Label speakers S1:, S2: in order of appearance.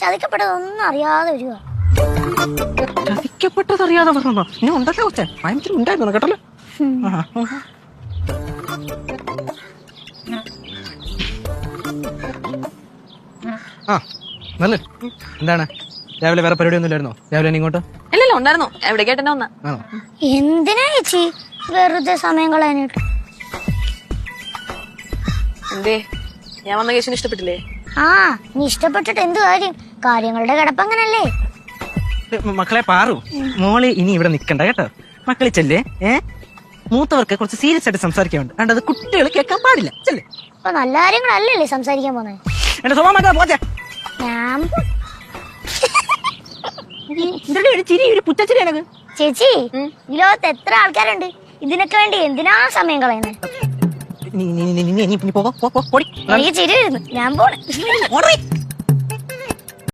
S1: ചതിക്കപ്പെട്ടതൊന്നും അറിയാതെ വരിക.
S2: ചതിക്കപ്പെട്ടത് അറിയാതെ പറഞ്ഞോ? ഞാൻ ഉണ്ടല്ലോ കൊച്ചേ, ഭയങ്കര ഉണ്ടായിരുന്നു കേട്ടല്ലോ. ആ നല്ല എന്താണ് രാവിലെ വേറെ പരിപാടി ഒന്നും ഇല്ലായിരുന്നോ? രാവിലെ ഇങ്ങോട്ട്
S3: ഇല്ലല്ലോ ഉണ്ടായിരുന്നു. എവിടെ കേട്ടെന്നെ വന്ന.
S1: എന്തിനാ ചേച്ചി വെറുതെ സമയം കളയാനായിട്ട്?
S3: എന്തേ ഞാൻ വന്ന കേസിന് ഇഷ്ടപ്പെട്ടില്ലേ?
S1: ആ നീ ഇഷ്ടപ്പെട്ടിട്ട് എന്ത് കാര്യം? കാര്യങ്ങളുടെ കിടപ്പങ്ങനല്ലേ?
S2: മക്കളെ പാറു മോളെ ഇനി ഇവിടെ നിക്കണ്ട കേട്ടോ. മക്കളെ ചെല്ലേ. മൂത്തവർക്ക് കുറച്ച് സീരിയസ് ആയിട്ട് സംസാരിക്കാനുണ്ട്. അതുകൊണ്ട് അത് കുട്ടികൾ കേൾക്കാൻ പാടില്ല. ചെല്ലേ.
S1: ഇപ്പൊ നല്ല കാര്യങ്ങളല്ലേ സംസാരിക്കാൻ പോന്നെ?
S2: എന്റെ സ്വഭാവം പോച്ചേ.
S1: ഞാൻ
S2: ഒരു ചിരി, ഒരു പുറ്റച്ചിരി എനക്ക്.
S1: ചേച്ചി ഈ ലോകത്ത് എത്ര ആൾക്കാരുണ്ട്? ഇതിനൊക്കെ വേണ്ടി എന്തിനാ സമയം കളയുന്നത്?
S2: നീ പോ.
S1: എനിക്ക് ചിരി വരുന്നു. ഞാൻ പോണേ.